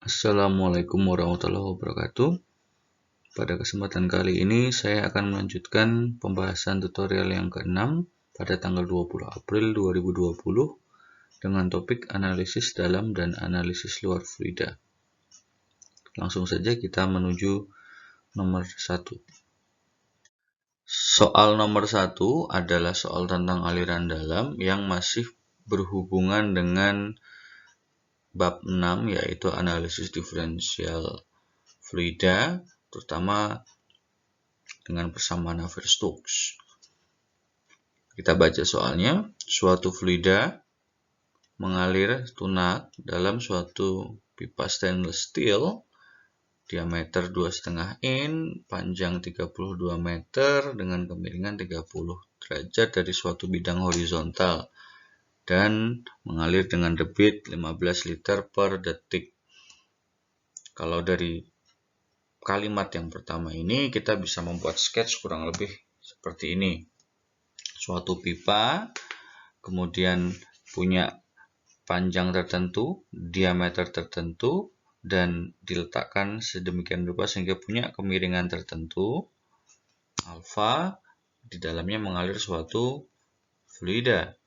Assalamualaikum warahmatullahi wabarakatuh. Pada kesempatan kali ini saya akan melanjutkan pembahasan tutorial yang ke-6 pada tanggal 20 April 2020 dengan topik analisis dalam dan analisis luar fluida. Langsung saja kita menuju nomor 1. Soal nomor 1 adalah soal tentang aliran dalam yang masih berhubungan dengan bab 6, yaitu analisis diferensial fluida, terutama dengan persamaan Navier-Stokes. Kita baca soalnya. Suatu fluida mengalir tunak dalam suatu pipa stainless steel diameter 2,5 in, panjang 32 meter dengan kemiringan 30 derajat dari suatu bidang horizontal dan mengalir dengan debit 15 liter per detik. Kalau dari kalimat yang pertama ini kita bisa membuat sketch kurang lebih seperti ini. Suatu pipa kemudian punya panjang tertentu, diameter tertentu, dan diletakkan sedemikian rupa sehingga punya kemiringan tertentu alfa. Di dalamnya mengalir suatu fluida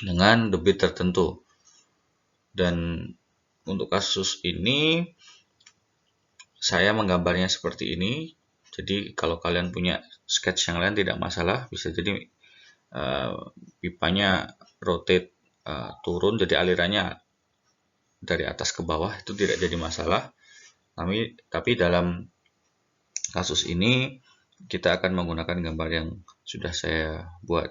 dengan debit tertentu. Dan untuk kasus ini saya menggambarnya seperti ini. Jadi kalau kalian punya sketch yang lain tidak masalah, bisa jadi pipanya rotate turun, jadi alirannya dari atas ke bawah, itu tidak jadi masalah. Tapi dalam kasus ini kita akan menggunakan gambar yang sudah saya buat.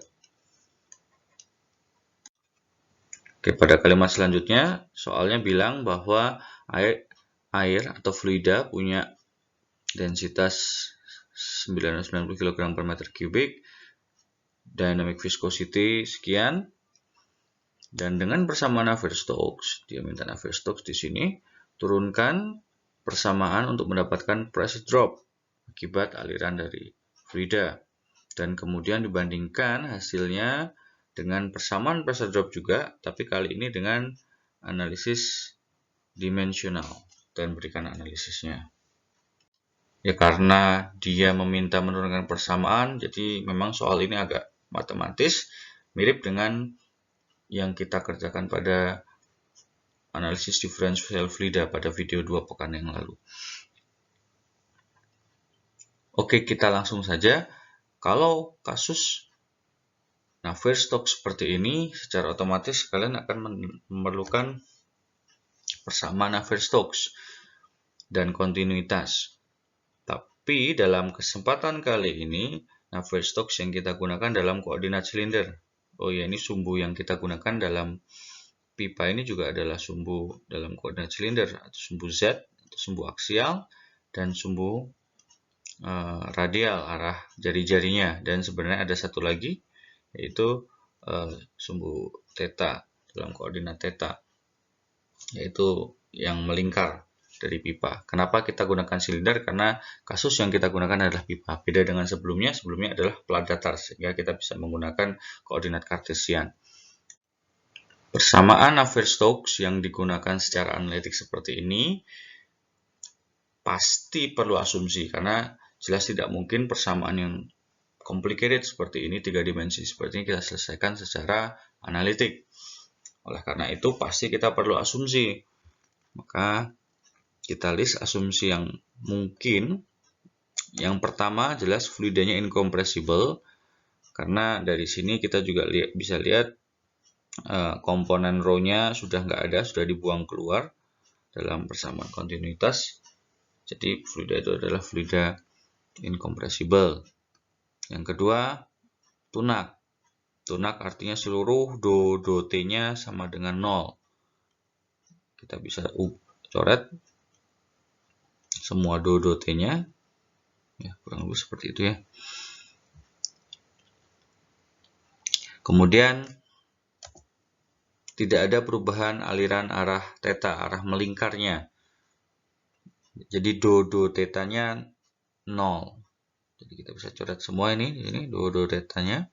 Oke, pada kalimat selanjutnya soalnya bilang bahwa air atau fluida punya densitas 990 kg per meter kubik, dynamic viscosity sekian, dan dengan persamaan Navier-Stokes, dia minta Navier-Stokes di sini, turunkan persamaan untuk mendapatkan pressure drop akibat aliran dari fluida, dan kemudian dibandingkan hasilnya dengan persamaan pressure drop juga, tapi kali ini dengan analisis dimensional, dan berikan analisisnya. Ya, karena dia meminta menurunkan persamaan, jadi memang soal ini agak matematis, mirip dengan yang kita kerjakan pada analisis diferensial fluida pada video 2 pekan yang lalu. Oke, kita langsung saja. Kalau kasus Navier-Stokes seperti ini, secara otomatis kalian akan memerlukan persamaan Navier-Stokes dan kontinuitas. Tapi dalam kesempatan kali ini, Navier-Stokes yang kita gunakan dalam koordinat silinder. Oh ya, ini sumbu yang kita gunakan dalam pipa ini juga adalah sumbu dalam koordinat silinder, atau sumbu Z, atau sumbu aksial, dan sumbu radial arah jari-jarinya. Dan sebenarnya ada satu lagi, yaitu sumbu theta dalam koordinat theta, yaitu yang melingkar dari pipa. Kenapa kita gunakan silinder? Karena kasus yang kita gunakan adalah pipa. Beda dengan sebelumnya adalah plat datar, sehingga kita bisa menggunakan koordinat kartesian. Persamaan Navier-Stokes yang digunakan secara analitik seperti ini pasti perlu asumsi, karena jelas tidak mungkin persamaan yang complicated seperti ini, 3 dimensi seperti ini, kita selesaikan secara analitik. Oleh karena itu pasti kita perlu asumsi. Maka kita list asumsi yang mungkin. Yang pertama jelas fluidanya incompressible, karena dari sini kita juga bisa lihat komponen rho-nya sudah nggak ada, sudah dibuang keluar dalam persamaan kontinuitas. Jadi fluida itu adalah fluida incompressible. Yang kedua, tunak. Tunak artinya seluruh do T-nya sama dengan 0. Kita bisa coret semua do T-nya. Ya, kurang lebih seperti itu ya. Kemudian tidak ada perubahan aliran arah theta, arah melingkarnya. Jadi do theta-nya 0. Jadi kita bisa coret semua ini do theta-nya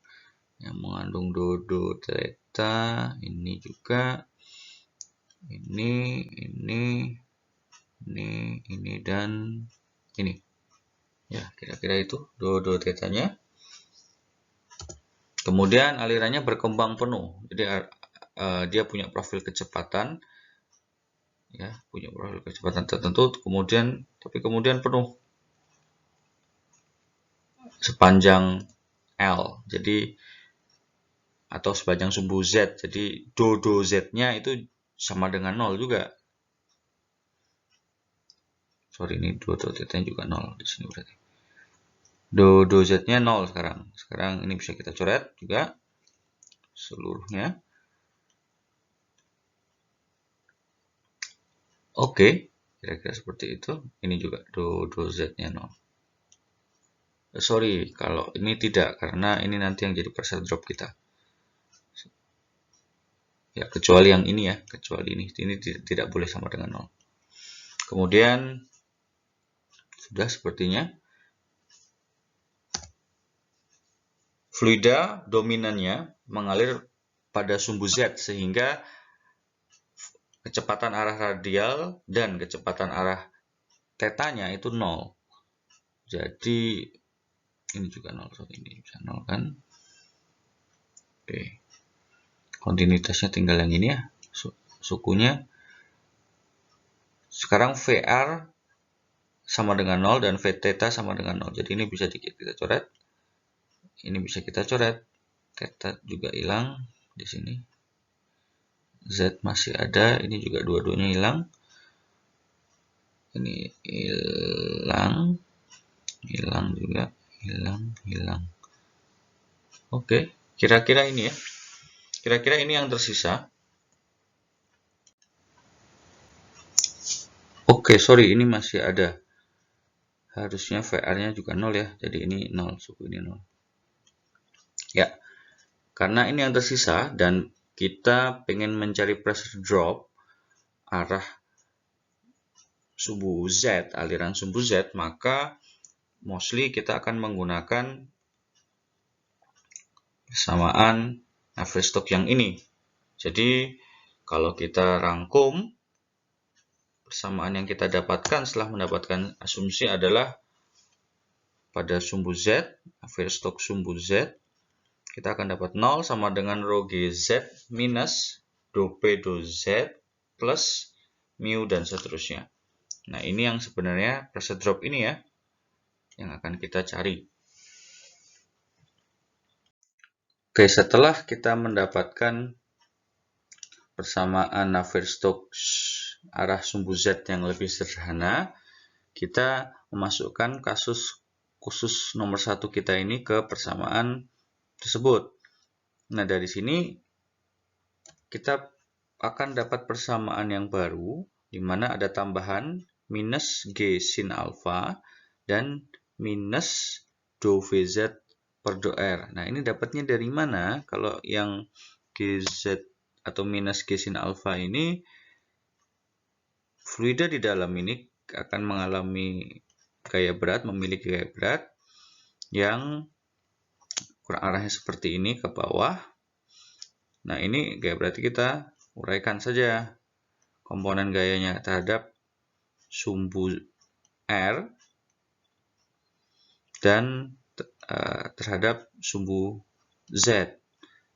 yang mengandung do theta, ini juga ini dan ini. Ya, kira-kira itu dua tetanya. Kemudian alirannya berkembang penuh. Jadi dia punya profil kecepatan, ya, punya profil kecepatan tertentu. Tapi kemudian penuh sepanjang L. Jadi atau sepanjang sumbu Z. Jadi do Z-nya itu sama dengan 0 juga. Sorry, ini do Z-nya juga 0 di sini berarti. Do Z-nya 0 sekarang. Sekarang ini bisa kita coret juga seluruhnya. Oke, kira-kira seperti itu. Ini juga do Z-nya 0. Sorry, kalau ini tidak, karena ini nanti yang jadi percent drop kita. Ya, kecuali yang ini ya, kecuali ini tidak boleh sama dengan 0. Kemudian sudah sepertinya. Fluida dominannya mengalir pada sumbu Z sehingga kecepatan arah radial dan kecepatan arah tetanya itu 0. Jadi ini juga 0, ini bisa 0 kan. Oke. Kontinuitasnya tinggal yang ini ya, sukunya. Sekarang VR sama dengan 0 dan V theta sama dengan 0. Jadi ini bisa kita coret. Ini bisa kita coret. Theta juga hilang di sini. Z masih ada, ini juga dua-duanya hilang. Ini hilang juga, hilang. Oke, kira-kira ini ya. Kira-kira ini yang tersisa. Oke, sorry, ini masih ada. Harusnya VR-nya juga 0 ya. Jadi ini 0, suku ini 0. Ya, karena ini yang tersisa dan kita pengen mencari pressure drop arah sumbu Z, aliran sumbu Z, maka mostly kita akan menggunakan persamaan Navier-Stokes yang ini. Jadi kalau kita rangkum, persamaan yang kita dapatkan setelah mendapatkan asumsi adalah pada sumbu Z, Navier-Stokes sumbu Z, kita akan dapat 0 sama dengan rho GZ minus do P do Z plus mu dan seterusnya. Nah, ini yang sebenarnya pressure drop ini ya, yang akan kita cari. Oke, setelah kita mendapatkan persamaan Navier-Stokes arah sumbu Z yang lebih sederhana, kita memasukkan kasus khusus nomor 1 kita ini ke persamaan tersebut. Nah, dari sini kita akan dapat persamaan yang baru, di mana ada tambahan minus G sin alpha dan minus do VZ per do R. Nah, ini dapatnya dari mana? Kalau yang GZ atau minus G sin alpha ini, fluida di dalam ini akan mengalami gaya berat, memiliki gaya berat yang kurang arahnya seperti ini ke bawah. Nah, ini gaya berarti kita uraikan saja komponen gayanya terhadap sumbu R dan terhadap sumbu Z.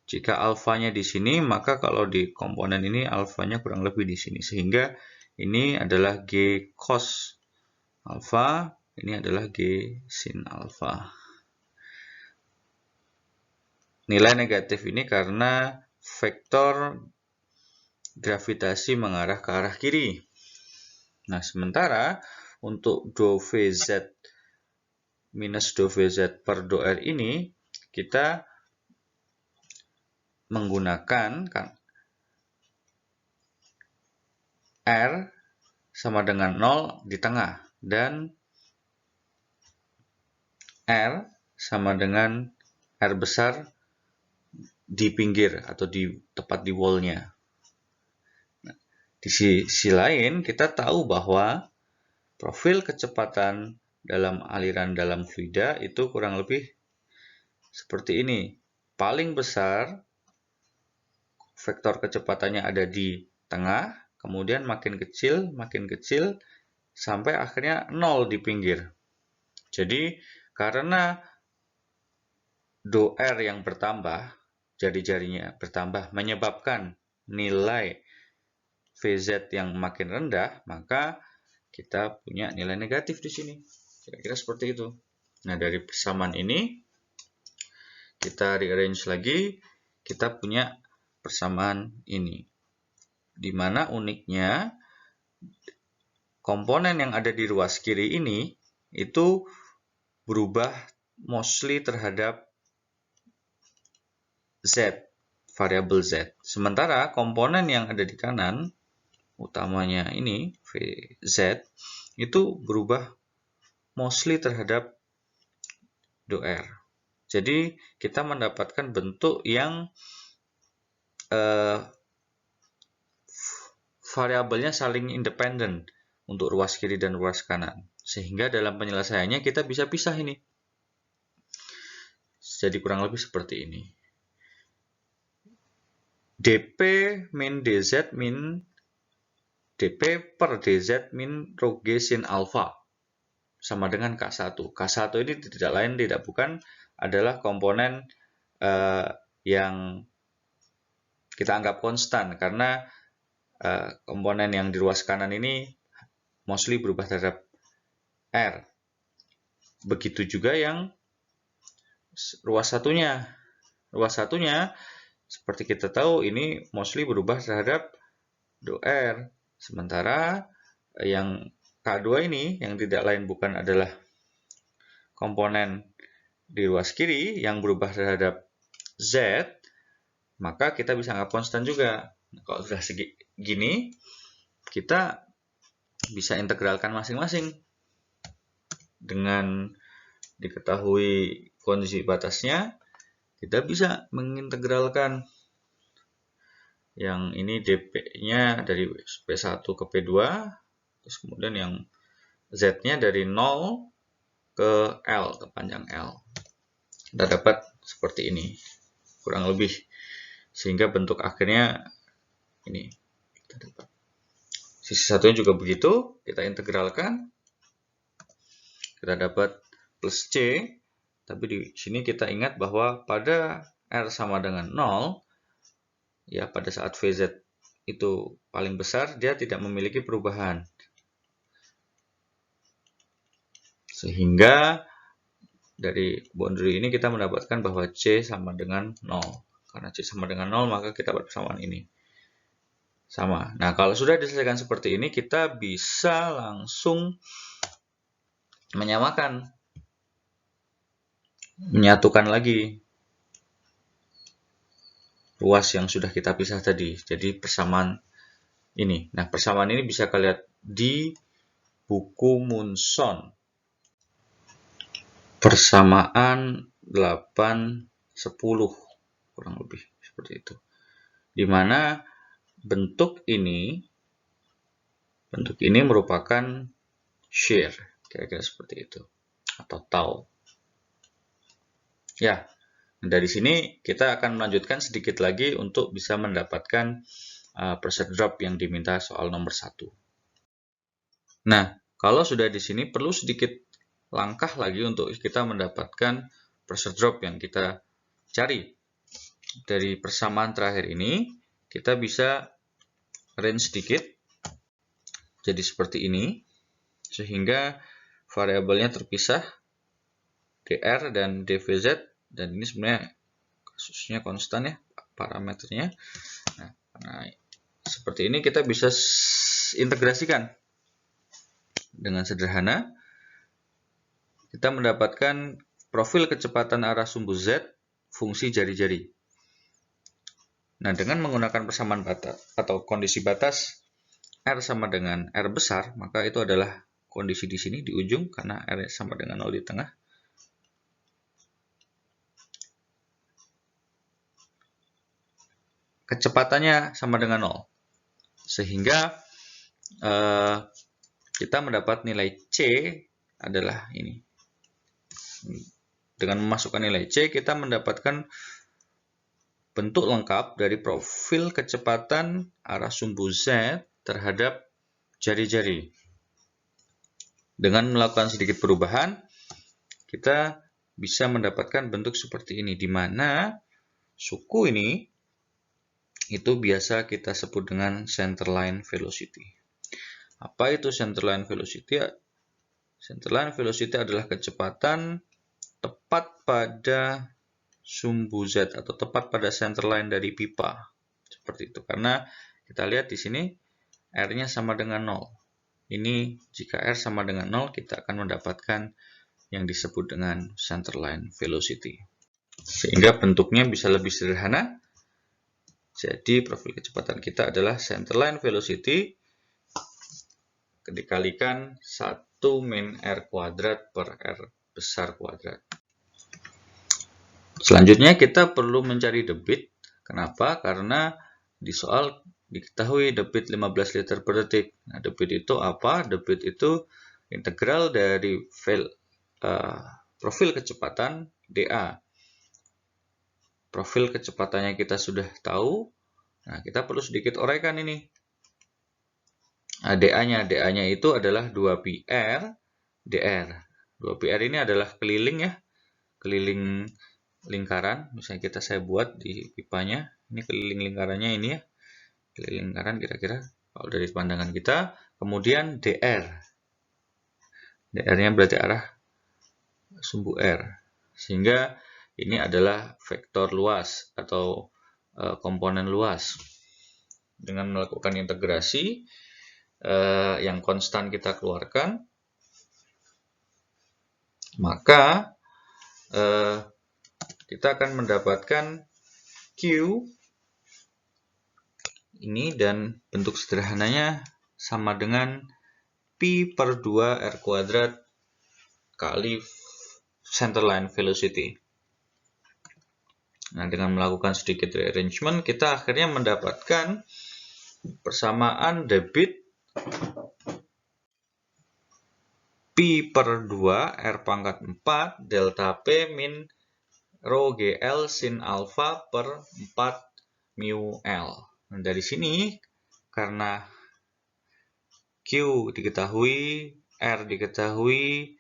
Jika alfanya di sini, maka kalau di komponen ini alfanya kurang lebih di sini. Sehingga ini adalah G cos alfa, ini adalah G sin alfa. Nilai negatif ini karena vektor gravitasi mengarah ke arah kiri. Nah, sementara untuk do VZ minus do VZ per do R ini, kita menggunakan R sama dengan 0 di tengah dan R sama dengan R besar di pinggir atau tepat di wall-nya. Nah, di sisi lain kita tahu bahwa profil kecepatan dalam aliran dalam fluida itu kurang lebih seperti ini. Paling besar vektor kecepatannya ada di tengah, kemudian makin kecil, sampai akhirnya 0 di pinggir. Jadi, karena do-R yang bertambah, jari-jarinya bertambah, menyebabkan nilai VZ yang makin rendah, maka kita punya nilai negatif di sini. Kira-kira seperti itu. Nah, dari persamaan ini, kita rearrange lagi, kita punya persamaan ini. Di mana uniknya, komponen yang ada di ruas kiri ini, itu berubah mostly terhadap Z, variabel Z. Sementara komponen yang ada di kanan, utamanya ini, VZ, itu berubah mostly terhadap do-R. Jadi, kita mendapatkan bentuk yang variabelnya saling independen untuk ruas kiri dan ruas kanan. Sehingga dalam penyelesaiannya kita bisa pisah ini. Jadi kurang lebih seperti ini. dP min dz min dP per dz min rho G sin alpha sama dengan K1. K1 ini tidak bukan adalah komponen yang kita anggap konstan, karena komponen yang di ruas kanan ini mostly berubah terhadap R. Begitu juga yang ruas satunya. Ruas satunya, seperti kita tahu, ini mostly berubah terhadap do-R. Sementara yang K2 ini, yang tidak lain bukan adalah komponen di ruas kiri yang berubah terhadap Z, maka kita bisa anggap konstan juga. Nah, kalau sudah segini, kita bisa integralkan masing-masing. Dengan diketahui kondisi batasnya, kita bisa mengintegralkan yang ini dP-nya dari P1 ke P2, terus kemudian yang Z-nya dari 0 ke L, ke panjang L. Kita dapat seperti ini, kurang lebih. Sehingga bentuk akhirnya ini. Kita dapat. Sisi satunya juga begitu, kita integralkan. Kita dapat plus C, tapi di sini kita ingat bahwa pada R sama dengan 0, ya pada saat VZ itu paling besar, dia tidak memiliki perubahan. Sehingga dari boundary ini kita mendapatkan bahwa C sama dengan 0. Karena C sama dengan 0, maka kita dapat persamaan ini. Sama. Nah, kalau sudah diselesaikan seperti ini, kita bisa langsung menyamakan. Menyatukan lagi ruas yang sudah kita pisah tadi. Jadi persamaan ini. Nah, persamaan ini bisa kalian lihat di buku Munson. Persamaan 8, 10 kurang lebih seperti itu. Di mana bentuk ini merupakan shear, kira-kira seperti itu, atau tau. Ya, dari sini kita akan melanjutkan sedikit lagi untuk bisa mendapatkan pressure drop yang diminta soal nomor 1. Nah, kalau sudah di sini perlu sedikit langkah lagi untuk kita mendapatkan pressure drop yang kita cari. Dari persamaan terakhir ini, kita bisa range sedikit. Jadi seperti ini. Sehingga variabelnya terpisah. dr dan dvz. Dan ini sebenarnya kasusnya konstan ya, parameternya. Nah, seperti ini kita bisa integrasikan. Dengan sederhana, kita mendapatkan profil kecepatan arah sumbu Z fungsi jari-jari. Nah, dengan menggunakan persamaan batas atau kondisi batas R sama dengan R besar, maka itu adalah kondisi di sini di ujung karena R sama dengan 0 di tengah. Kecepatannya sama dengan 0. Sehingga kita mendapat nilai C adalah ini. Dengan memasukkan nilai C, kita mendapatkan bentuk lengkap dari profil kecepatan arah sumbu Z terhadap jari-jari. Dengan melakukan sedikit perubahan, kita bisa mendapatkan bentuk seperti ini, di mana suku ini itu biasa kita sebut dengan centerline velocity. Apa itu centerline velocity? Centerline velocity adalah kecepatan tepat pada sumbu Z atau tepat pada centerline dari pipa. Seperti itu. Karena kita lihat di sini R-nya sama dengan 0. Ini jika R sama dengan 0, kita akan mendapatkan yang disebut dengan centerline velocity. Sehingga bentuknya bisa lebih sederhana. Jadi profil kecepatan kita adalah centerline velocity dikalikan 1 min R kuadrat per R besar kuadrat. Selanjutnya kita perlu mencari debit. Kenapa? Karena di soal diketahui debit 15 liter per detik. Nah, debit itu apa? Debit itu integral dari profil kecepatan dA. Profil kecepatannya kita sudah tahu. Nah, kita perlu sedikit uraikan ini. Nah, dA-nya itu adalah 2πr dr. 2πr ini adalah keliling ya. Keliling lingkaran. Misalnya saya buat di pipanya. Ini keliling lingkarannya ini ya. Keliling lingkaran kira-kira kalau dari pandangan kita. Kemudian dr. dr-nya berarti arah sumbu R. Sehingga ini adalah vektor luas atau komponen luas. Dengan melakukan integrasi yang konstan kita keluarkan, maka kita akan mendapatkan Q ini, dan bentuk sederhananya sama dengan Pi per 2 R kuadrat kali centerline velocity. Nah, dengan melakukan sedikit rearrangement, kita akhirnya mendapatkan persamaan debit Pi per 2 R pangkat 4 delta P min rho GL sin alpha per 4 mu L. Nah, dari sini, karena Q diketahui, R diketahui,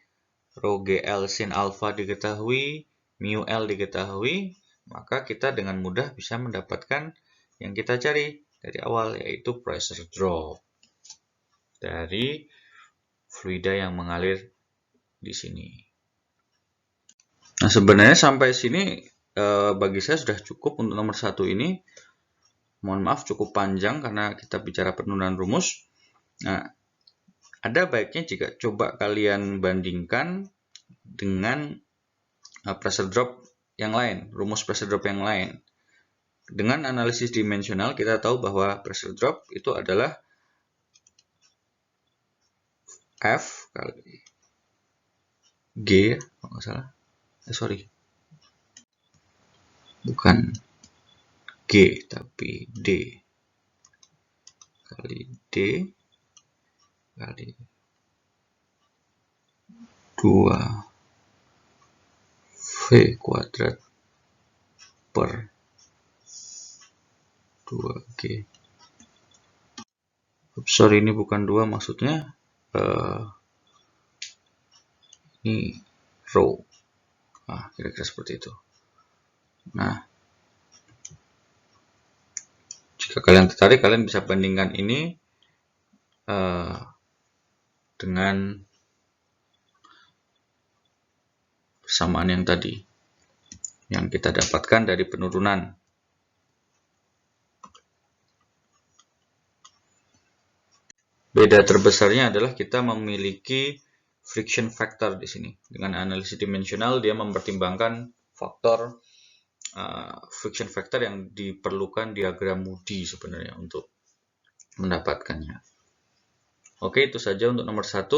rho GL sin alpha diketahui, mu L diketahui, maka kita dengan mudah bisa mendapatkan yang kita cari dari awal, yaitu pressure drop dari fluida yang mengalir di sini. Nah, sebenarnya sampai sini bagi saya sudah cukup untuk nomor 1 ini. Mohon maaf cukup panjang karena kita bicara penurunan rumus. Nah, ada baiknya jika coba kalian bandingkan dengan pressure drop yang lain, rumus pressure drop yang lain. Dengan analisis dimensional kita tahu bahwa pressure drop itu adalah F kali G, kalau nggak salah. Bukan G, tapi D kali D kali 2V kuadrat per 2G. Sorry, ini bukan 2 maksudnya. Ini rho. Nah, kira-kira seperti itu. Nah, jika kalian tertarik, kalian bisa bandingkan ini dengan persamaan yang tadi, yang kita dapatkan dari penurunan. Beda terbesarnya adalah kita memiliki friction factor di sini. Dengan analisis dimensional, dia mempertimbangkan faktor friction factor yang diperlukan diagram Moody sebenarnya untuk mendapatkannya. Oke, itu saja untuk nomor 1.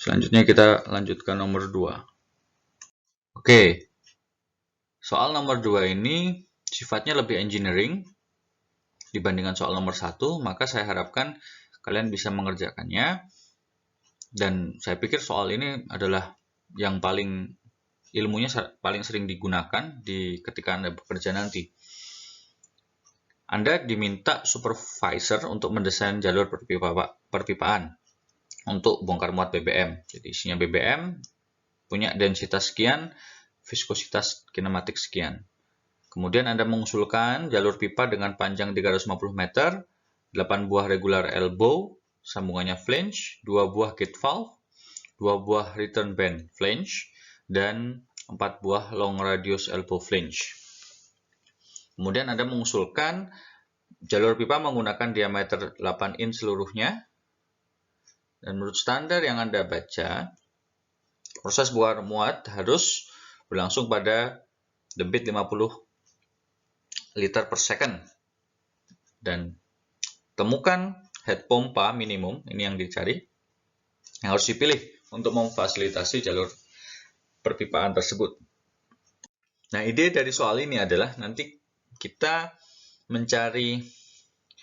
Selanjutnya kita lanjutkan nomor 2. Oke, soal nomor 2 ini sifatnya lebih engineering dibandingkan soal nomor 1, maka saya harapkan kalian bisa mengerjakannya. Dan saya pikir soal ini adalah yang ilmunya paling sering digunakan ketika Anda bekerja nanti. Anda diminta supervisor untuk mendesain jalur perpipaan untuk bongkar muat BBM. Jadi isinya BBM, punya densitas sekian, viskositas kinematik sekian. Kemudian Anda mengusulkan jalur pipa dengan panjang 350 meter, 8 buah regular elbow, sambungannya flange, 2 buah gate valve, 2 buah return band flange, dan 4 buah long radius elbow flange. Kemudian Anda mengusulkan jalur pipa menggunakan diameter 8 in seluruhnya. Dan menurut standar yang Anda baca, proses bongkar muat harus berlangsung pada debit 50 liter per second. Dan temukan head pompa minimum, ini yang dicari, yang harus dipilih untuk memfasilitasi jalur perpipaan tersebut. Nah, ide dari soal ini adalah nanti kita mencari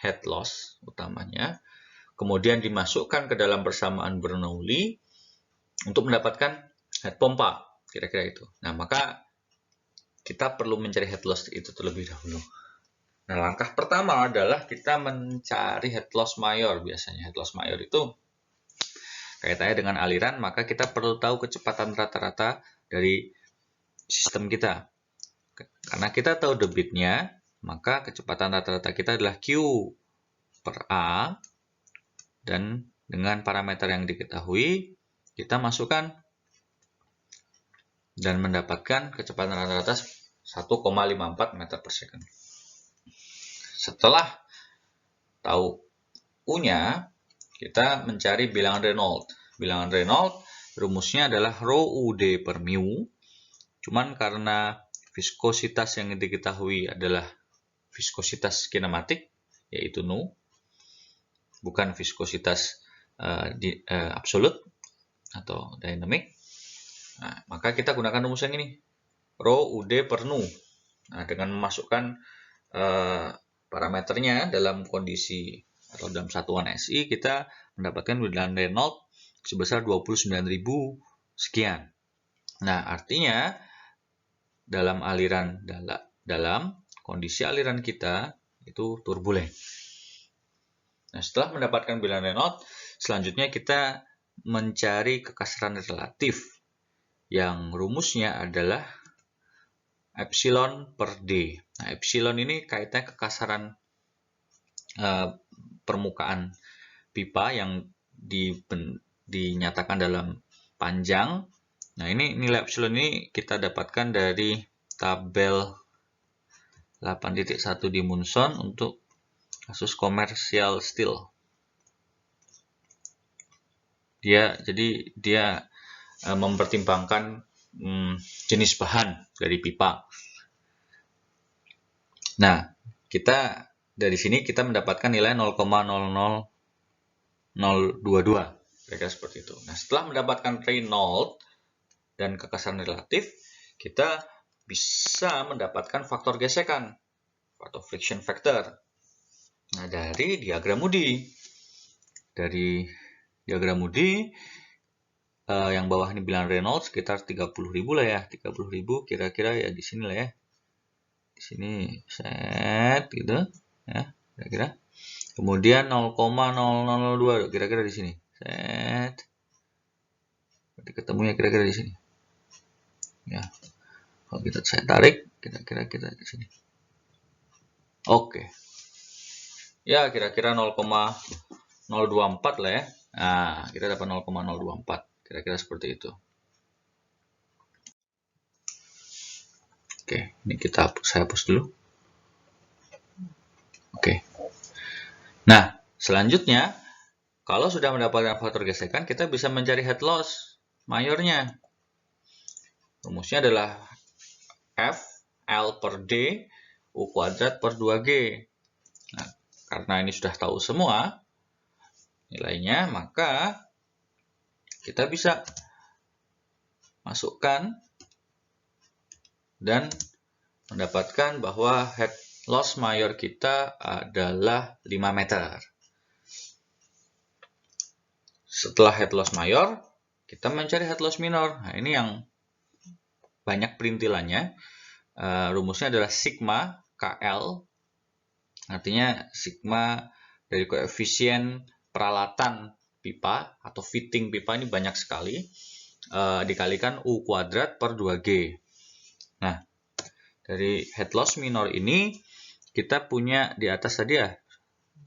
head loss utamanya, kemudian dimasukkan ke dalam persamaan Bernoulli untuk mendapatkan head pompa, kira-kira itu. Nah, maka kita perlu mencari head loss itu terlebih dahulu. Nah, langkah pertama adalah kita mencari head loss mayor. Biasanya head loss mayor itu kaitannya dengan aliran, maka kita perlu tahu kecepatan rata-rata dari sistem kita. Karena kita tahu debitnya, maka kecepatan rata-rata kita adalah Q per A, dan dengan parameter yang diketahui, kita masukkan dan mendapatkan kecepatan rata-rata 1,54 meter per second. Setelah tahu U-nya, kita mencari bilangan Reynolds. Bilangan Reynolds rumusnya adalah rho UD per mu, cuman karena viskositas yang diketahui adalah viskositas kinematik, yaitu nu, bukan viskositas absolut atau dynamic. Nah, maka kita gunakan rumus yang ini, rho UD per nu. Nah, dengan memasukkan parameternya dalam kondisi atau dalam satuan SI, kita mendapatkan bilangan Reynolds sebesar 29.000 sekian. Nah, artinya dalam kondisi aliran kita itu turbulen. Nah, setelah mendapatkan bilangan Reynolds, selanjutnya kita mencari kekasaran relatif yang rumusnya adalah epsilon per D. Nah, epsilon ini kaitannya kekasaran permukaan pipa yang dinyatakan dalam panjang. Nah, ini nilai epsilon ini kita dapatkan dari tabel 8.1 di Munson untuk kasus komersial steel. Jadi dia mempertimbangkan jenis bahan dari pipa. Nah, kita dari sini kita mendapatkan nilai 0,00022, kira-kira seperti itu. Nah, setelah mendapatkan Reynolds dan kekasaran relatif, kita bisa mendapatkan faktor gesekan atau friction factor. Nah, dari diagram Moody. Dari diagram Moody, yang bawah ini bilangan Reynolds sekitar 30.000 lah ya. 30.000 kira-kira ya di sini lah ya. Di sini set gitu ya, kira-kira. Kemudian 0,0002 kira-kira di sini. Set. Berarti ketemunya kira-kira di sini. Ya. Kalau saya tarik, kira-kira kita di sini. Oke. Ya, kira-kira 0,024 lah ya. Nah, kita dapat 0,024. Kira-kira seperti itu. Oke, ini saya hapus dulu. Oke. Nah, selanjutnya, kalau sudah mendapatkan faktor gesekan, kita bisa mencari head loss mayornya. Rumusnya adalah F L per D U kuadrat per 2G. Nah, karena ini sudah tahu semua nilainya, maka kita bisa masukkan dan mendapatkan bahwa head loss mayor kita adalah 5 meter. Setelah head loss mayor, kita mencari head loss minor. Nah, ini yang banyak perintilannya. Rumusnya adalah sigma KL Artinya sigma dari koefisien peralatan pipa atau fitting pipa ini banyak sekali, dikalikan U kuadrat per 2G. Nah, dari head loss minor ini kita punya di atas tadi ya,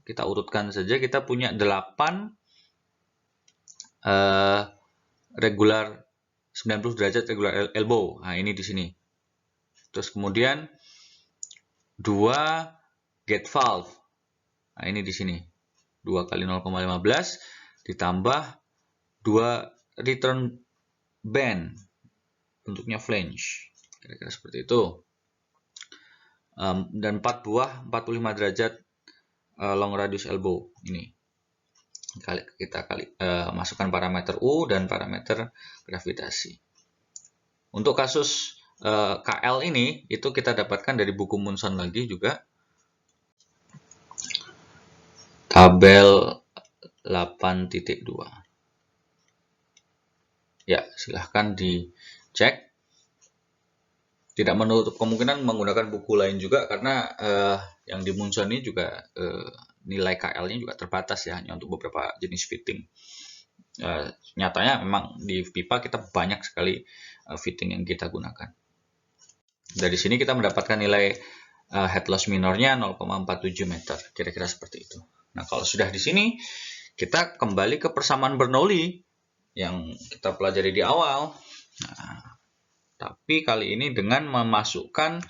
kita urutkan saja, kita punya 8 regular 90 derajat regular elbow. Nah, ini di sini. Terus kemudian 2 gate valve. Nah, ini di sini. 2 kali 0,15 ditambah 2 return band. Bentuknya flange. Kira-kira seperti itu. Dan 4 buah 45 derajat long radius elbow. Ini. Kita masukkan parameter U dan parameter gravitasi. Untuk kasus KL ini itu kita dapatkan dari buku Munson lagi juga, tabel 8.2. Ya, silahkan dicek. Tidak menutup kemungkinan menggunakan buku lain juga, karena yang di Munson ini juga nilai KL-nya juga terbatas ya, hanya untuk beberapa jenis fitting. Nyatanya memang di pipa kita banyak sekali fitting yang kita gunakan. Dari sini kita mendapatkan nilai head loss minornya 0,47 meter, kira-kira seperti itu. Nah, kalau sudah di sini, kita kembali ke persamaan Bernoulli yang kita pelajari di awal. Nah, tapi kali ini dengan memasukkan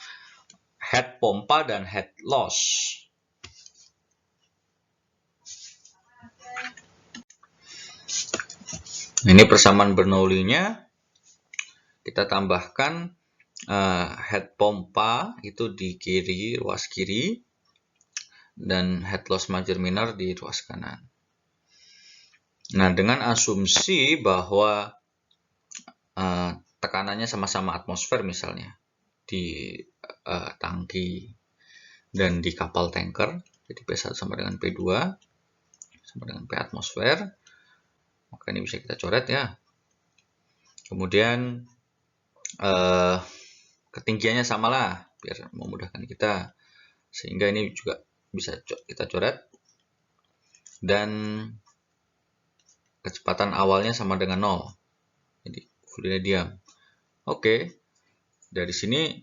head pompa dan head loss. Ini persamaan Bernoulli-nya. Kita tambahkan head pompa itu di kiri, ruas kiri, dan head loss major minor di ruas kanan. Nah, dengan asumsi bahwa tekanannya sama-sama atmosfer misalnya di tangki dan di kapal tanker, jadi P1 sama dengan P2 sama dengan P atmosfer, maka ini bisa kita coret ya. Kemudian ketinggiannya samalah biar memudahkan kita, sehingga ini juga bisa kita coret, dan kecepatan awalnya sama dengan 0, jadi fluidnya diam. Oke, dari sini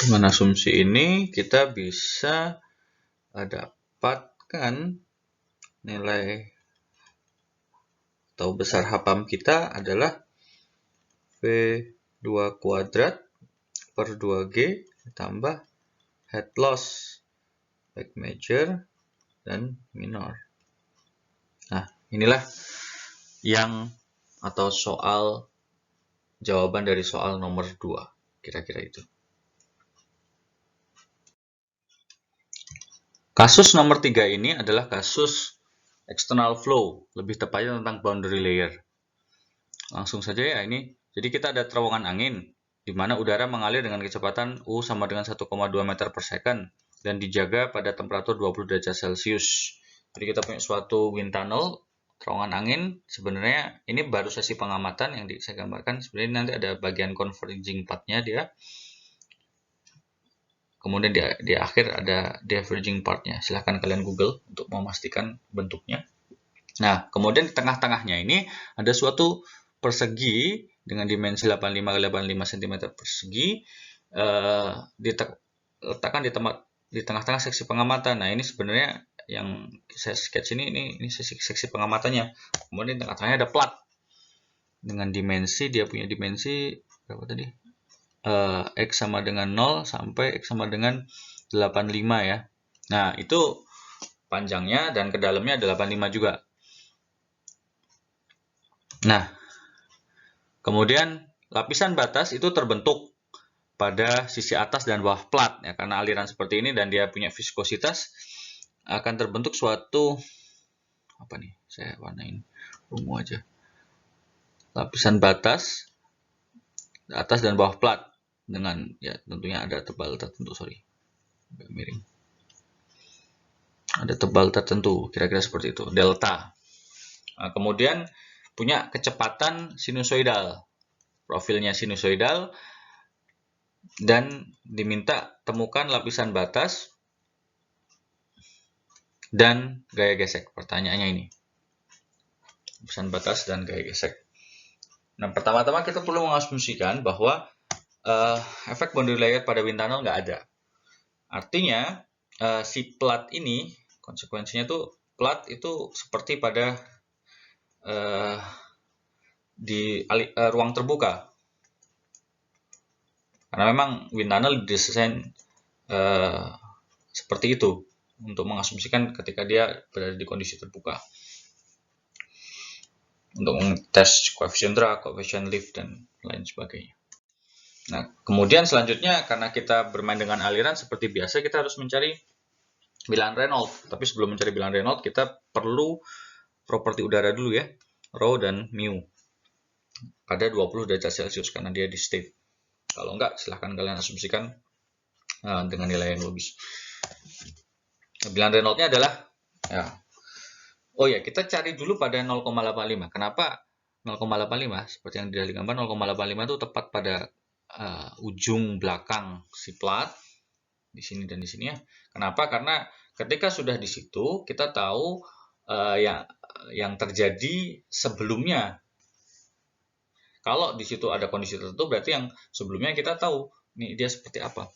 dengan asumsi ini kita bisa dapatkan nilai atau besar HPAM kita adalah V2 kuadrat per 2G ditambah head loss baik major dan minor. Nah, inilah yang atau soal jawaban dari soal nomor 2, kira-kira itu. Kasus nomor 3 ini adalah kasus external flow, lebih tepatnya tentang boundary layer. Langsung saja ya ini. Jadi kita ada terowongan angin, di mana udara mengalir dengan kecepatan U sama dengan 1,2 meter per second, dan dijaga pada temperatur 20 derajat Celcius. Jadi kita punya suatu wind tunnel, terowongan angin. Sebenarnya ini baru sesi pengamatan yang saya gambarkan. Sebenarnya nanti ada bagian converging part-nya dia. Kemudian di akhir ada diverging part-nya. Silahkan kalian Google untuk memastikan bentuknya. Nah, kemudian di tengah-tengahnya ini ada suatu persegi dengan dimensi 85 x 85 cm persegi, diletakkan di tengah-tengah seksi pengamatan. Nah, ini sebenarnya yang saya sketch ini seksi pengamatannya. Kemudian di tengah-tengahnya ada plat dengan dimensi, dia punya dimensi berapa tadi? X sama dengan 0 sampai X sama dengan 85 ya. Nah, itu panjangnya dan ke dalamnya ada 85 juga. Nah, kemudian lapisan batas itu terbentuk pada sisi atas dan bawah plat ya, karena aliran seperti ini dan dia punya viskositas, akan terbentuk suatu apa nih? Saya warnain ungu aja. Lapisan batas atas dan bawah plat dengan ya tentunya ada tebal tertentu, agak miring. Ada tebal tertentu, kira-kira seperti itu, delta. Nah, kemudian punya kecepatan sinusoidal, profilnya sinusoidal, dan diminta temukan lapisan batas dan gaya gesek. Pertanyaannya ini, lapisan batas dan gaya gesek. Nah, pertama-tama kita perlu mengasumsikan bahwa efek boundary layer pada wind tunnel nggak ada. Artinya, si plat ini, konsekuensinya tuh plat itu seperti pada di ruang terbuka. Karena memang wind tunnel didesain seperti itu untuk mengasumsikan ketika dia berada di kondisi terbuka. Untuk mengetes koefisien drag, koefisien lift, dan lain sebagainya. Nah, kemudian selanjutnya karena kita bermain dengan aliran seperti biasa, kita harus mencari bilangan Reynolds. Tapi sebelum mencari bilangan Reynolds, kita perlu properti udara dulu ya, rho dan mu pada 20 derajat Celcius karena dia di state. Kalau enggak, silahkan kalian asumsikan dengan nilai yang logis. Bilangan Reynolds-nya adalah ya. Oh ya, kita cari dulu pada 0,85. Kenapa 0,85? Seperti yang di gambar, 0,85 itu tepat pada ujung belakang si plat di sini dan di sini ya. Kenapa? Karena ketika sudah di situ kita tahu yang terjadi sebelumnya. Kalau di situ ada kondisi tertentu berarti yang sebelumnya kita tahu nih dia seperti apa.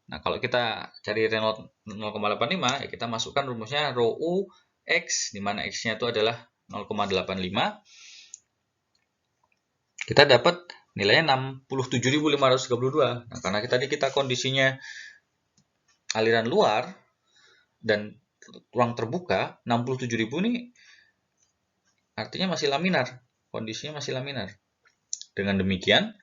Nah, kalau kita cari Reynolds 0,85 ya kita masukkan rumusnya rho U X di mana X-nya itu adalah 0,85. Kita dapat nilainya 67.532. Nah, karena tadi kita kondisinya aliran luar dan ruang terbuka, 67.000 ini artinya masih laminar. Kondisinya masih laminar. Dengan demikian,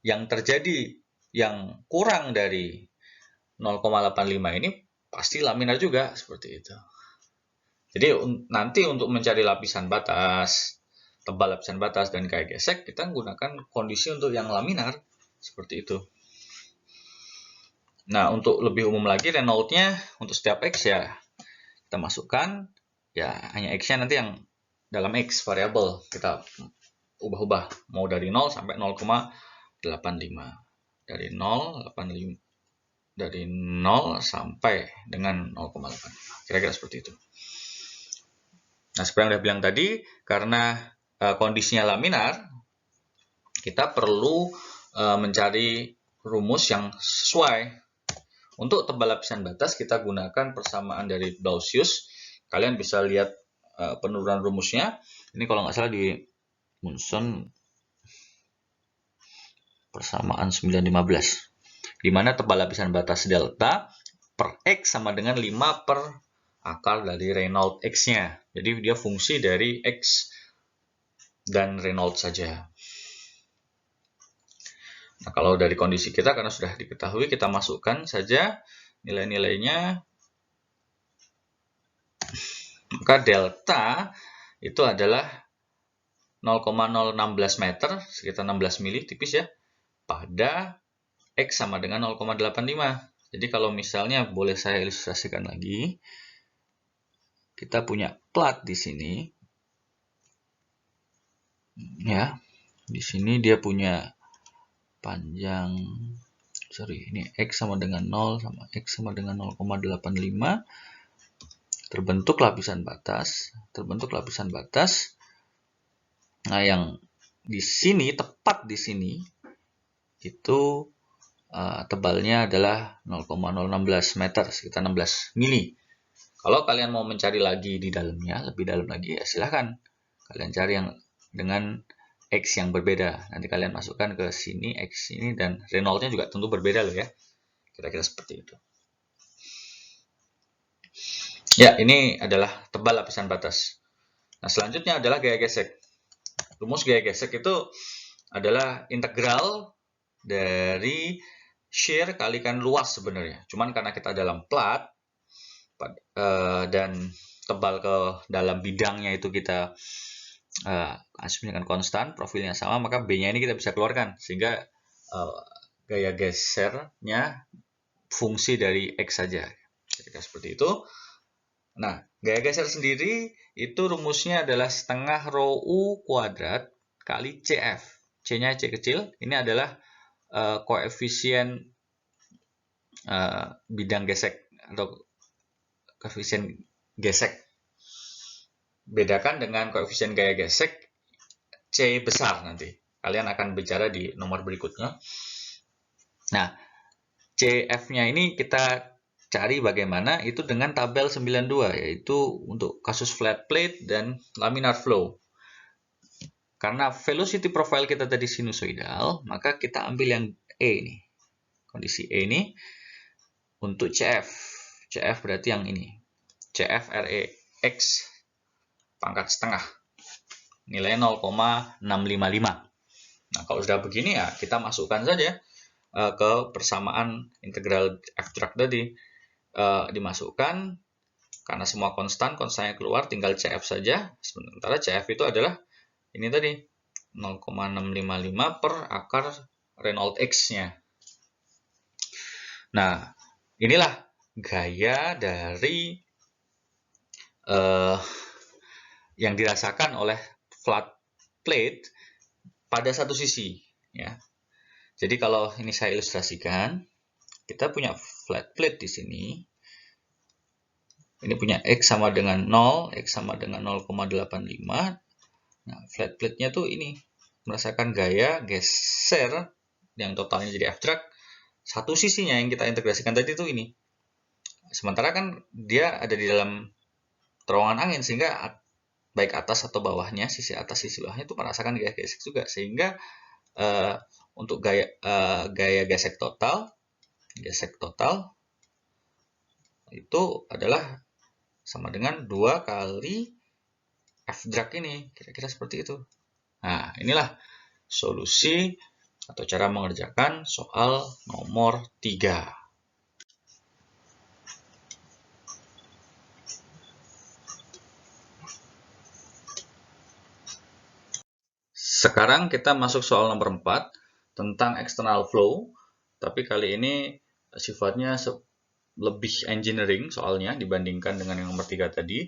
yang terjadi yang kurang dari 0,85 ini pasti laminar juga, seperti itu. Jadi nanti untuk mencari lapisan batas, tebal lapisan batas dan gaya gesek, kita menggunakan kondisi untuk yang laminar, seperti itu. Nah, untuk lebih umum lagi, Reynolds-nya untuk setiap X ya, kita masukkan, ya hanya X-nya nanti yang dalam X variabel, kita ubah-ubah, mau dari 0 sampai 0,85. Dari 0,85. Dari 0 sampai dengan 0,85. Kira-kira seperti itu. Nah, seperti yang udah bilang tadi, karena kondisinya laminar, kita perlu mencari rumus yang sesuai. Untuk tebal lapisan batas, kita gunakan persamaan dari Clausius. Kalian bisa lihat penurunan rumusnya. Ini kalau nggak salah di Munson persamaan 915. Di mana tebal lapisan batas delta per X sama dengan 5 per akar dari Reynolds X-nya. Jadi dia fungsi dari X dan Reynolds saja. Nah, kalau dari kondisi kita karena sudah diketahui, kita masukkan saja nilai-nilainya. Maka delta itu adalah 0,016 meter, sekitar 16 mili, tipis ya, pada X sama dengan 0,85. Jadi kalau misalnya boleh saya ilustrasikan lagi, kita punya plat di sini. Ya, di sini dia punya panjang, ini X sama dengan 0 sama X sama dengan 0,85. Terbentuk lapisan batas. Nah, yang di sini, tepat di sini, itu tebalnya adalah 0,016 meter, sekitar 16 mili. Kalau kalian mau mencari lagi di dalamnya, lebih dalam lagi, ya silahkan. Kalian cari yang dengan X yang berbeda. Nanti kalian masukkan ke sini, X ini, dan Reynolds-nya juga tentu berbeda loh ya. Kira-kira seperti itu. Ya, ini adalah tebal lapisan batas. Nah, selanjutnya adalah gaya gesek. Rumus gaya gesek itu adalah integral dari shear kalikan luas sebenarnya. Cuman karena kita dalam plat dan tebal ke dalam bidangnya itu kita asumsikan konstan, profilnya sama, maka B-nya ini kita bisa keluarkan sehingga gaya gesernya fungsi dari X saja. Jadi seperti itu. Nah, gaya geser sendiri itu rumusnya adalah setengah rho U kuadrat kali CF. C-nya C kecil. Ini adalah koefisien bidang gesek atau koefisien gesek. Bedakan dengan koefisien gaya gesek C besar nanti. Kalian akan bicara di nomor berikutnya. Nah, CF-nya ini kita cari bagaimana itu dengan tabel 92, yaitu untuk kasus flat plate dan laminar flow. Karena velocity profile kita tadi sinusoidal, maka kita ambil yang E ini. Kondisi E ini untuk CF. CF berarti yang ini. CF RE X pangkat setengah. Nilai 0,655. Nah, kalau sudah begini ya kita masukkan saja ke persamaan integral abstrak tadi. Dimasukkan, karena semua konstannya keluar, tinggal CF saja. Sementara CF itu adalah ini tadi, 0,655 per akar Reynolds X-nya. Nah, inilah gaya dari yang dirasakan oleh flat plate pada satu sisi, ya. Jadi kalau ini saya ilustrasikan, kita punya flat plate di sini. Ini punya X sama dengan 0, X sama dengan 0,85. Nah, flat plate-nya tuh ini merasakan gaya geser yang totalnya jadi abstrak. Satu sisinya yang kita integrasikan tadi tuh ini. Sementara kan dia ada di dalam terowongan angin, sehingga baik atas atau bawahnya, sisi atas sisi bawahnya itu merasakan gaya gesek juga, sehingga untuk gaya gesek total itu adalah sama dengan 2 kali F drag ini, kira-kira seperti itu. Nah, inilah solusi atau cara mengerjakan soal nomor 3. Sekarang kita masuk soal nomor 4 tentang external flow, tapi kali ini sifatnya lebih engineering soalnya dibandingkan dengan yang nomor 3 tadi,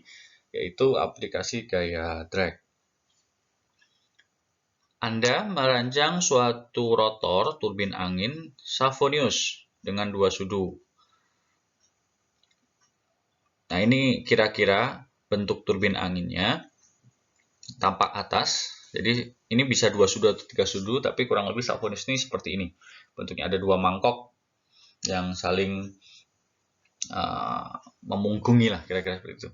yaitu aplikasi gaya drag. Anda merancang suatu rotor turbin angin Savonius dengan 2 sudu. Nah, ini kira-kira bentuk turbin anginnya tampak atas. Jadi ini bisa 2 sudu atau 3 sudu, tapi kurang lebih Savonius ini seperti ini. Bentuknya ada 2 mangkok yang saling memunggungi lah, kira-kira seperti itu.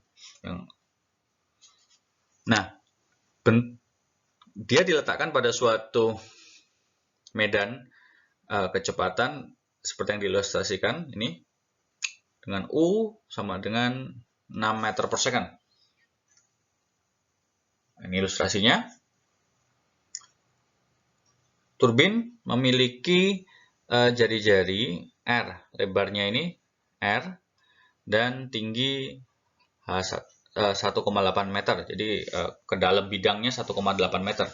Nah, dia diletakkan pada suatu medan kecepatan seperti yang diilustrasikan ini, dengan U sama dengan 6 meter per second. Ini ilustrasinya. Turbin memiliki jari-jari R, lebarnya ini R, dan tinggi 1,8 meter. Jadi ke dalam bidangnya 1,8 meter.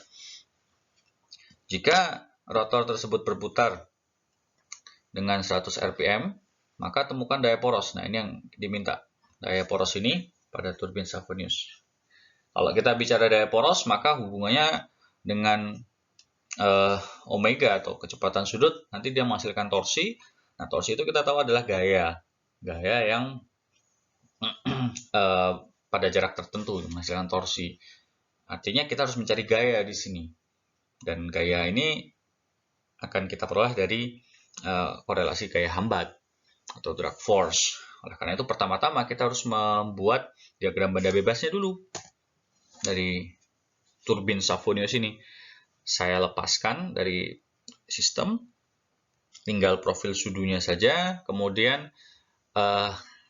Jika rotor tersebut berputar dengan 100 rpm, maka temukan daya poros. Nah, ini yang diminta. Daya poros ini pada turbin Savonius. Kalau kita bicara daya poros, maka hubungannya dengan omega atau kecepatan sudut, nanti dia menghasilkan torsi. Nah, torsi itu kita tahu adalah gaya yang pada jarak tertentu menghasilkan torsi. Artinya kita harus mencari gaya di sini, dan gaya ini akan kita peroleh dari korelasi gaya hambat atau drag force. Oleh karena itu pertama-tama kita harus membuat diagram banda bebasnya dulu dari turbin Savonius ini. Saya lepaskan dari sistem, tinggal profil sudunya saja, kemudian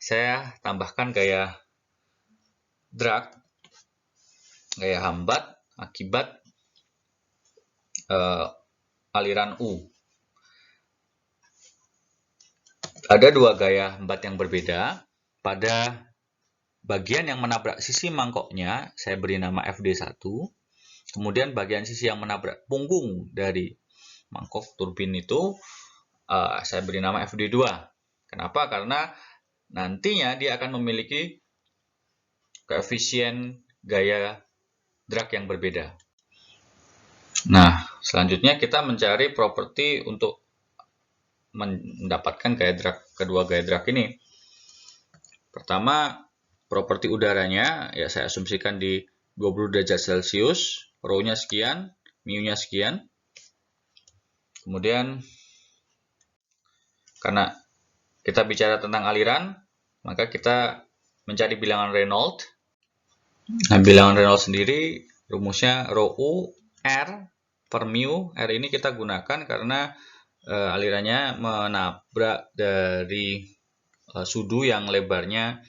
saya tambahkan gaya drag, gaya hambat akibat aliran U. Ada 2 gaya hambat yang berbeda. Pada bagian yang menabrak sisi mangkoknya, saya beri nama FD1. Kemudian bagian sisi yang menabrak punggung dari mangkok turbin itu, saya beri nama FD2. Kenapa? Karena nantinya dia akan memiliki koefisien gaya drag yang berbeda. Nah, selanjutnya kita mencari properti untuk mendapatkan gaya drag, kedua gaya drag ini. Pertama, properti udaranya, ya saya asumsikan di 20 derajat Celcius, rho-nya sekian, mu-nya sekian. Kemudian, karena kita bicara tentang aliran, maka kita mencari bilangan Reynolds. Nah, bilangan Reynolds sendiri, rumusnya rho U R per mu. R ini kita gunakan karena alirannya menabrak dari sudu yang lebarnya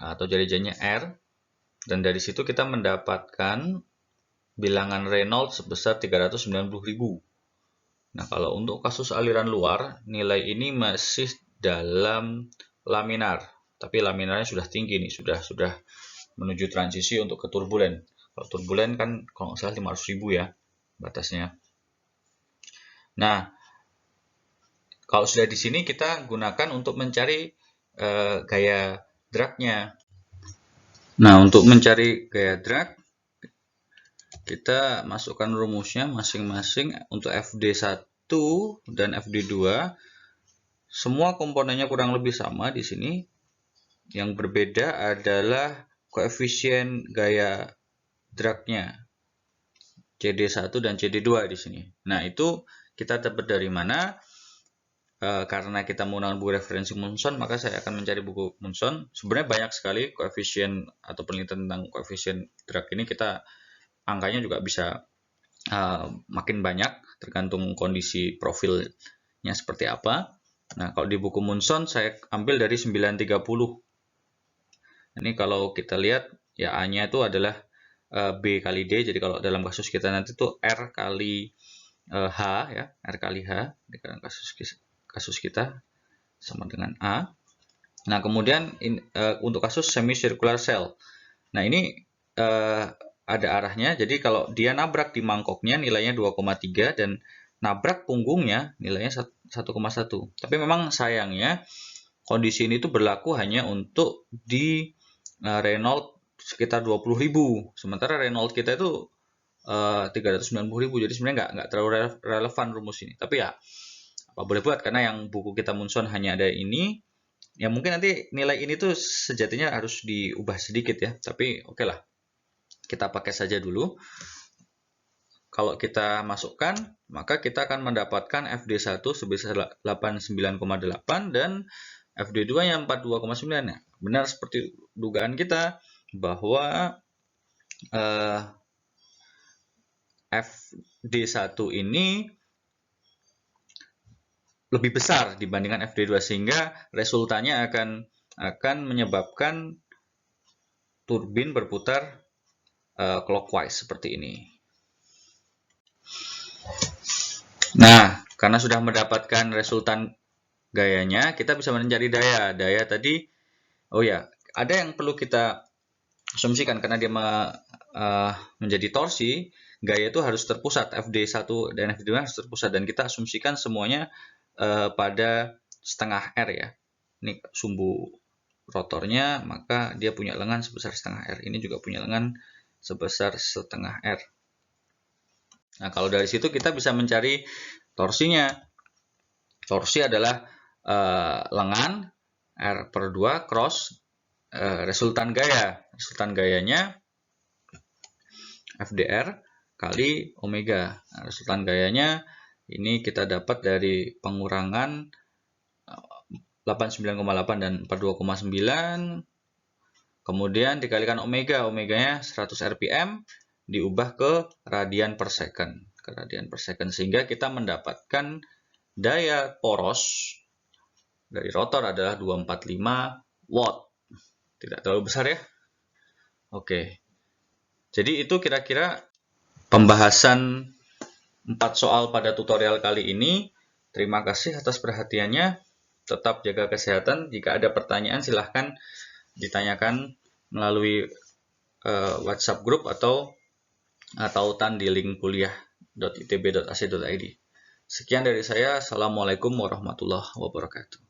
atau jari-jarinya R. Dan dari situ kita mendapatkan bilangan Reynolds sebesar 390.000. Nah, kalau untuk kasus aliran luar, nilai ini masih dalam laminar. Tapi laminarnya sudah tinggi nih, sudah menuju transisi untuk ke turbulen. Kalau turbulen kan kalau nggak salah 500.000 ya batasnya. Nah, kalau sudah di sini kita gunakan untuk mencari gaya drag-nya. Nah, untuk mencari gaya drag, kita masukkan rumusnya masing-masing untuk FD1 dan FD2. Semua komponennya kurang lebih sama di sini. Yang berbeda adalah koefisien gaya drag-nya. CD1 dan CD2 di sini. Nah, itu kita dapat dari mana? Karena kita menggunakan buku referensi Munson, maka saya akan mencari buku Munson. Sebenarnya banyak sekali koefisien atau penelitian tentang koefisien drag ini. Kita angkanya juga bisa makin banyak tergantung kondisi profilnya seperti apa. Nah, kalau di buku Munson saya ambil dari 930. Ini kalau kita lihat ya A-nya itu adalah B kali D. Jadi kalau dalam kasus kita nanti itu R kali H ya, R kali H di kasus kita sama dengan A. Nah, kemudian untuk kasus semicircular cell. Nah, ini ada arahnya, jadi kalau dia nabrak di mangkoknya nilainya 2,3 dan nabrak punggungnya nilainya 1,1. Tapi memang sayangnya kondisi ini tuh berlaku hanya untuk di Reynolds sekitar 20.000. Sementara Reynolds kita itu 390.000, jadi sebenarnya nggak terlalu relevan rumus ini. Tapi ya apa boleh buat, karena yang buku kita Munson hanya ada ini. Ya mungkin nanti nilai ini tuh sejatinya harus diubah sedikit ya, tapi oke lah. Kita pakai saja dulu. Kalau kita masukkan, maka kita akan mendapatkan FD1 sebesar 89,8 dan FD2-nya 42,9. Benar seperti dugaan kita bahwa FD1 ini lebih besar dibandingkan FD2, sehingga resultanya akan menyebabkan turbin berputar clockwise seperti ini. Nah, karena sudah mendapatkan resultan gayanya, kita bisa mencari daya. Daya tadi, oh ya, ada yang perlu kita asumsikan karena dia menjadi torsi, gaya itu harus terpusat. FD1 dan FD2 harus terpusat, dan kita asumsikan semuanya pada setengah R ya. Ini sumbu rotornya, maka dia punya lengan sebesar setengah R. Ini juga punya lengan sebesar setengah R. Nah, kalau dari situ kita bisa mencari torsinya. Torsi adalah lengan R per 2 cross resultan gaya. Resultan gayanya FDR kali omega. Nah, resultan gayanya ini kita dapat dari pengurangan 89,8 dan 42,9. Kemudian dikalikan omega, omeganya 100 rpm diubah ke radian per second, sehingga kita mendapatkan daya poros dari rotor adalah 245 watt. Tidak terlalu besar ya. Oke. Jadi itu kira-kira pembahasan 4 soal pada tutorial kali ini. Terima kasih atas perhatiannya. Tetap jaga kesehatan. Jika ada pertanyaan silahkan ditanyakan melalui WhatsApp group atau tautan di link kuliah.itb.ac.id. Sekian dari saya. Assalamualaikum warahmatullahi wabarakatuh.